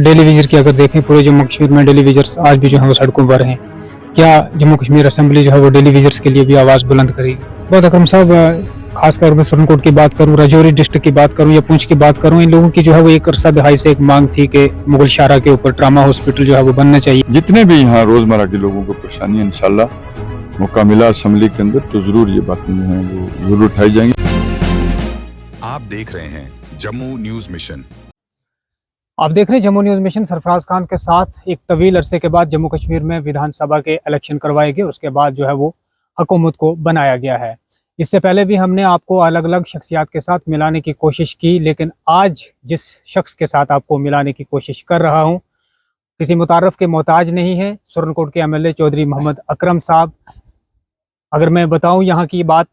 Daily visit की अगर देखें पूरे जम्मू कश्मीर में डेली विजिट्स आज भी जो है वो सड़कों पर हैं। क्या जम्मू कश्मीर असेंबली जो है वो डेली विजिट्स के लिए भी आवाज़ बुलंद करेगी? बहुत अकरम साहब, खासकर मैं सुरनकोट की बात करूं, राजौरी डिस्ट्रिक्ट की बात करूं या पुंछ की बात करूं, इन लोगों की जो है वो एक अरसा दहाई से एक मांग थी कि मुगल शारा के ऊपर ट्रामा हॉस्पिटल जो है वो बनना चाहिए। जितने भी यहाँ रोजमर्रा के लोगों को परेशानी है, इंशाल्लाह मौका मिला असेंबली के अंदर तो जरूर ये बातें जो हैं वो जरूर उठाई जाएंगी। आप देख रहे हैं जम्मू न्यूज मिशन। आप देख रहे हैं जम्मू न्यूज़ मिशन। सरफराज खान के साथ एक तवील अरसे के बाद जम्मू कश्मीर में विधानसभा के इलेक्शन करवाए गए, उसके बाद जो है वो हुकूमत को बनाया गया है। इससे पहले भी हमने आपको अलग अलग शख्सियात के साथ मिलाने की कोशिश की, लेकिन आज जिस शख्स के साथ आपको मिलाने की कोशिश कर रहा हूँ किसी मुतारफ़ के मोहताज नहीं है। सुरनकोट के एमएलए चौधरी मोहम्मद अकरम साहब। अगर मैं बताऊँ यहाँ की बात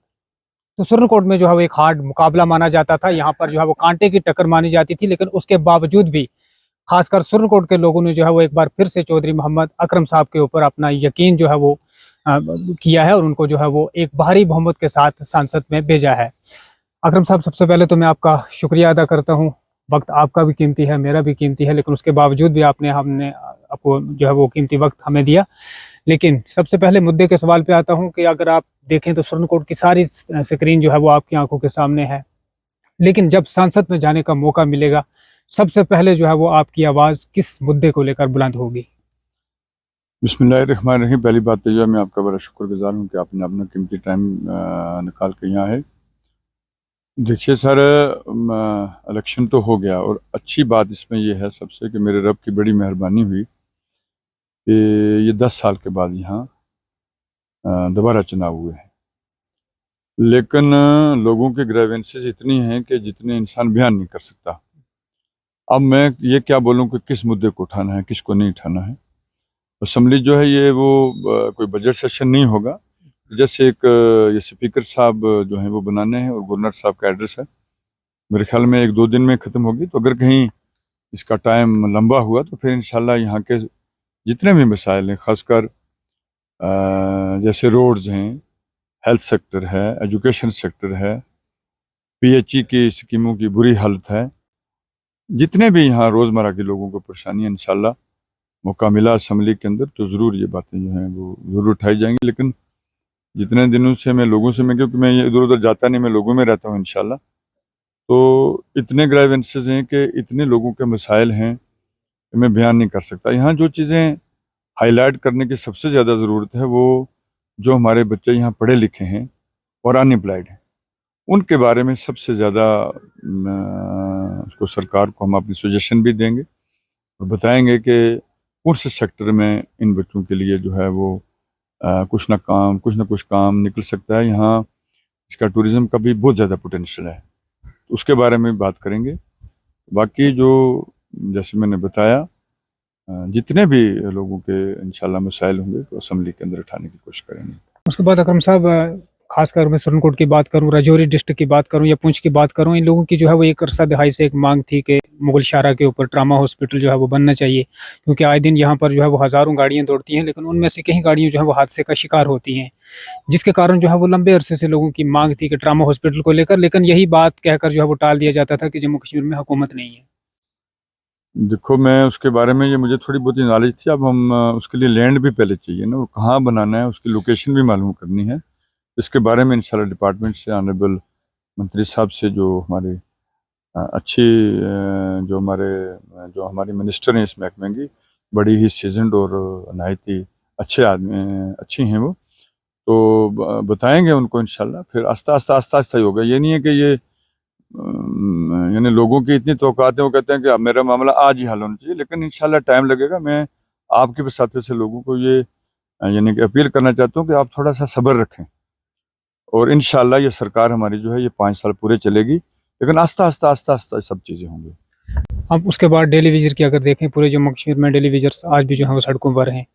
तो सुरनकोट में जो है वो एक हार्ड मुकाबला माना जाता था। यहाँ पर जो है वो कांटे की टक्कर मानी जाती थी, लेकिन उसके बावजूद भी खासकर सुरनकोट के लोगों ने जो है वो एक बार फिर से चौधरी मोहम्मद अकरम साहब के ऊपर अपना यकीन जो है वो किया है और उनको जो है वो एक भारी बहुमत के साथ संसद में भेजा है। अकरम साहब, सबसे पहले तो मैं आपका शुक्रिया अदा करता हूँ। वक्त आपका भी कीमती है, मेरा भी कीमती है, लेकिन उसके बावजूद भी हमने आपको जो है वो कीमती वक्त हमें दिया। लेकिन सबसे पहले मुद्दे के सवाल पे आता हूँ कि अगर आप देखें तो सुरनकोट की सारी स्क्रीन जो है वो आपकी आंखों के सामने है, लेकिन जब संसद में जाने का मौका मिलेगा सबसे पहले जो है वो आपकी आवाज़ किस मुद्दे को लेकर बुलंद होगी? बिस्मिल्लाहिर्रहमानिर्रहीम। पहली बात तो यह मैं आपका बड़ा शुक्रगुजार हूँ कि आपने अपना कीमती टाइम निकाल के यहाँ है। देखिए सर, इलेक्शन तो हो गया और अच्छी बात इसमें यह है सबसे कि मेरे रब की बड़ी मेहरबानी हुई कि ये 10 साल के बाद यहाँ दोबारा चुनाव हुए हैं। लेकिन लोगों के ग्रेवेंसेस इतनी हैं कि जितने इंसान बयान नहीं कर सकता। अब मैं ये क्या बोलूँ कि किस मुद्दे को उठाना है, किसको नहीं उठाना है। असेंबली जो है ये वो कोई बजट सेशन नहीं होगा। जैसे एक ये स्पीकर साहब जो हैं वो बनाने हैं और गवर्नर साहब का एड्रेस है, मेरे ख्याल में 1-2 दिन में ख़त्म होगी। तो अगर कहीं इसका टाइम लंबा हुआ तो फिर इंशाल्लाह यहाँ के जितने भी मसाइल हैं, ख़ासकर जैसे रोड्स हैं, हेल्थ सेक्टर है, एजुकेशन सेक्टर है, पीएचई की स्कीमों की बुरी हालत है, जितने भी यहाँ रोज़मर्रा के लोगों को परेशानी है, इंशाल्लाह मौका मिला असेंबली के अंदर तो ज़रूर ये बातें जो हैं वो ज़रूर उठाई जाएंगी। लेकिन जितने दिनों से मैं लोगों से क्योंकि मैं ये इधर उधर जाता नहीं, मैं लोगों में रहता हूँ इंशाल्लाह, तो इतने ग्राइवेंसेस हैं कि इतने लोगों के मसाइल हैं कि मैं बयान नहीं कर सकता। यहाँ जो चीज़ें हाईलाइट करने की सबसे ज़्यादा ज़रूरत है वो जो हमारे बच्चे यहाँ पढ़े लिखे हैं और अनएम्प्लॉयड हैं, उनके बारे में सबसे ज़्यादा उसको सरकार को हम अपनी सजेशन भी देंगे और बताएंगे कि उस सेक्टर में इन बच्चों के लिए जो है वो कुछ ना कुछ काम निकल सकता है। यहाँ इसका टूरिज़्म का भी बहुत ज़्यादा पोटेंशियल है, तो उसके बारे में बात करेंगे। बाकी जो जैसे मैंने बताया जितने भी लोगों के इंशाल्लाह मसाइल होंगे तो असेंबली के अंदर उठाने की कोशिश करेंगे। उसके बाद अकरम साहब, खासकर मैं सुरनकोट की बात करूं, राजौरी डिस्ट्रिक्ट की बात करूं या पुंछ की बात करूं, इन लोगों की जो है वो एक अरसा दहाई से एक मांग थी कि मुगल शारा के ऊपर ट्रामा हॉस्पिटल जो है वो बनना चाहिए, क्योंकि आए दिन यहाँ पर जो है वो हज़ारों गाड़ियाँ दौड़ती हैं, लेकिन उनमें से कई गाड़ियाँ जो है वो हादसे का शिकार होती हैं, जिसके कारण जो है वो लंबे अरसे से लोगों की मांग थी कि ट्रामा हॉस्पिटल को लेकर, लेकिन यही बात कहकर जो है वो टाल दिया जाता था कि जम्मू कश्मीर में हुकूमत नहीं है। देखो, मैं उसके बारे में ये मुझे थोड़ी बहुत नॉलेज थी। अब हम उसके लिए लैंड भी पहले चाहिए ना, वो कहाँ बनाना है, उसकी लोकेशन भी मालूम करनी है। इसके बारे में इंशाल्लाह डिपार्टमेंट से ऑनरेबल मंत्री साहब से जो हमारे अच्छी जो हमारी मिनिस्टर हैं इस महकमे की, बड़ी ही सीजनड और नहायत ही अच्छे आदमी अच्छी हैं वो, तो बताएंगे उनको इंशाल्लाह। फिर आस्ता आस्ता ही होगा। ये नहीं है कि ये यानी लोगों की इतनी तवक्कात है, वो कहते हैं कि अब मेरा मामला आज ही हल होना चाहिए, लेकिन इंशाल्लाह टाइम लगेगा। मैं आपके वसाते से लोगों को ये यानी कि अपील करना चाहता हूँ कि आप थोड़ा सा सब्र रखें और इंशाल्लाह ये सरकार हमारी जो है ये 5 साल पूरे चलेगी, लेकिन आस्ता आस्ता सब चीज़ें होंगी। अब उसके बाद डेली विजिट की अगर देखें पूरे जम्मू कश्मीर में डेली विजिट्स आज भी जो है वो सड़कों पर हैं।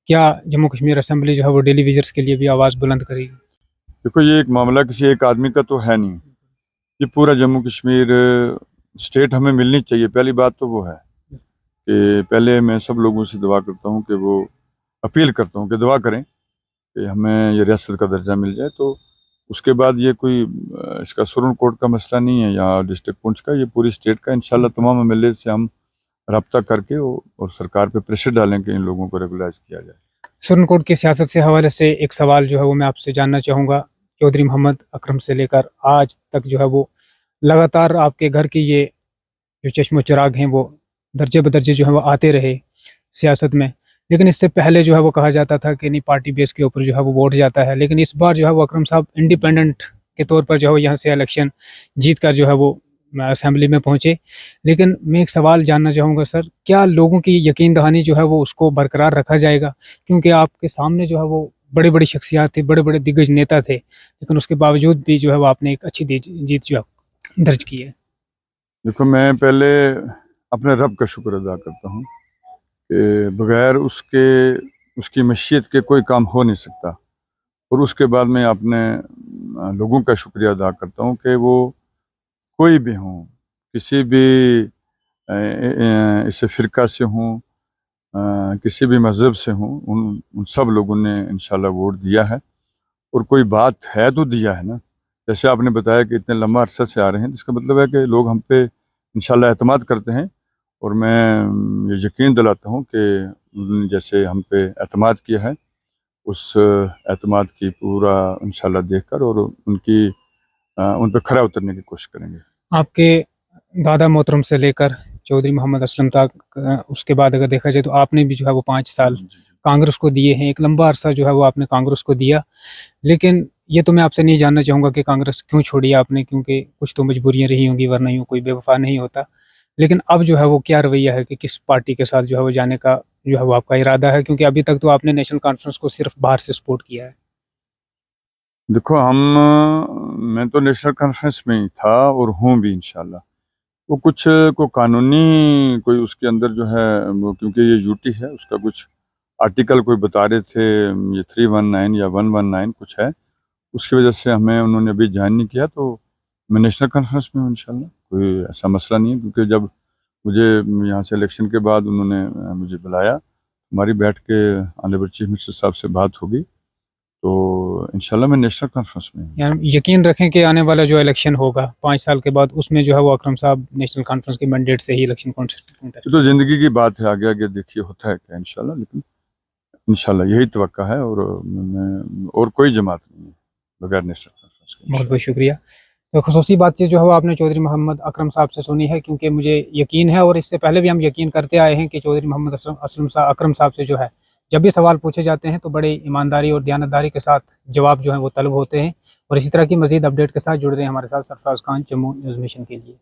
क्या जम्मू कश्मीर असेंबली जो है वो डेली विजिट्स के लिए भी आवाज़ बुलंद करेगी? देखो, ये एक मामला किसी एक आदमी का तो है नहीं, ये पूरा जम्मू कश्मीर स्टेट हमें मिलनी चाहिए। पहली बात तो वो है कि पहले मैं सब लोगों से दुआ करता हूँ कि वो अपील करता हूँ कि दुआ करें कि हमें ये रियासत का दर्जा मिल जाए। तो उसके बाद ये कोई इसका सुरनकोट का मसला नहीं है या डिस्ट्रिक्ट पुंछ का, ये पूरी स्टेट का। इंशाल्लाह तमाम एमएलए से हम रब्ता करके और सरकार पे प्रेशर डालें कि इन लोगों को रेगुलाइज किया जाए। सुरनकोट की सियासत से हवाले से एक सवाल जो है वो मैं आपसे जानना चाहूँगा। चौधरी मोहम्मद अकरम से लेकर आज तक जो है वो लगातार आपके घर की ये जो चश्मो चिराग हैं वो दर्जे बदर्जे जो है वो आते रहे सियासत में, लेकिन इससे पहले जो है वो कहा जाता था कि नहीं पार्टी बेस के ऊपर जो है वो वोट जाता है, लेकिन इस बार जो है वो अकरम साहब इंडिपेंडेंट के तौर पर जो है वो यहाँ से इलेक्शन जीत कर जो है वो असेंबली में पहुँचे। लेकिन मैं एक सवाल जानना चाहूँगा सर, क्या लोगों की यकीन दहानी जो है वो उसको बरकरार रखा जाएगा? क्योंकि आपके सामने जो है वो बड़े बड़े शख्सियात थे, बड़े बड़े दिग्गज नेता थे, लेकिन उसके बावजूद भी जो है वो आपने एक अच्छी जीत जो है दर्ज की है। देखो, मैं पहले अपने रब का शुक्र अदा करता हूँ कि बगैर उसकी मशीयत के कोई काम हो नहीं सकता। और उसके बाद मैं अपने लोगों का शुक्रिया अदा करता हूँ कि वो कोई भी हों, किसी भी इस फ़िरका से हों, किसी भी मज़हब से हों, उन सब लोगों ने इंशाल्लाह वोट दिया है। और कोई बात है तो दिया है ना। जैसे आपने बताया कि इतने लंबा अरसा से आ रहे हैं, इसका मतलब है कि लोग हम पे इंशाल्लाह एतमाद करते हैं। और मैं ये यकीन दिलाता हूँ कि उन्होंने जैसे हम पे एतमाद किया है, उस एतमाद की पूरा इंशाल्लाह देखकर और उन पे खरा उतरने की कोशिश करेंगे। आपके दादा मोहतरम से लेकर चौधरी मोहम्मद असलम तक, उसके बाद अगर देखा जाए तो आपने भी जो है वो 5 साल कांग्रेस को दिए हैं, एक लंबा अरसा जो है वो आपने कांग्रेस को दिया। लेकिन ये तो मैं आपसे नहीं जानना चाहूँगा कि कांग्रेस क्यों छोड़ी आपने, क्योंकि कुछ तो मजबूरियाँ रही होंगी, वरना यूँ कोई बेवफा नहीं होता। लेकिन अब जो है वो क्या रवैया है कि किस पार्टी के साथ जो है वो जाने का जो है वो आपका इरादा है? क्योंकि अभी तक तो आपने नेशनल कॉन्फ्रेंस को सिर्फ बाहर से सपोर्ट किया है। देखो, मैं तो नेशनल कॉन्फ्रेंस में ही था और हूँ भी इंशाल्लाह। वो कुछ को कानूनी कोई उसके अंदर जो है वो, क्योंकि ये यूटी है, उसका कुछ आर्टिकल कोई बता रहे थे, ये 319 या 119 कुछ है, उसकी वजह से हमें उन्होंने अभी ज्वाइन नहीं किया। तो मैं नेशनल कॉन्फ्रेंस में हूँ इंशाल्लाह, कोई ऐसा मसला नहीं है। क्योंकि जब मुझे यहाँ से इलेक्शन के बाद उन्होंने मुझे बुलाया, हमारी बैठ के ऑनरेबल चीफ मिनिस्टर साहब से बात होगी, तो इंशाल्लाह मैं नेशनल कॉन्फ्रेंस में हूँ। यानी यकीन रखें कि आने वाला जो इलेक्शन होगा 5 साल के बाद, उसमें जो है वो अकरम साहब नेशनल कॉन्फ्रेंस के मैंडेट से ही इलेक्शन कॉन्टेस्ट। तो ज़िंदगी की बात है, आगे आगे देखिए होता है क्या इंशाल्लाह। लेकिन इंशाल्लाह यही तवक्का है और कोई जमात नहीं है बगैर नेशनल कॉन्फ्रेंस के। बहुत बहुत शुक्रिया। तो खसूसी बातचीत जो है वो आपने चौधरी मोहम्मद अकरम साहब से सुनी है, क्योंकि मुझे यकीन है और इससे पहले भी हम यकीन करते आए हैं कि चौधरी मोहम्मद अकरम साहब से जो है जब भी सवाल पूछे जाते हैं तो बड़े ईमानदारी और दयानतदारी के साथ जवाब जो है वो तलब होते हैं। और इसी तरह की मज़ीद अपडेट के साथ जुड़ रहे हैं हमारे साथ सरफराज खान जम्मू न्यूज़ मिशन के लिए।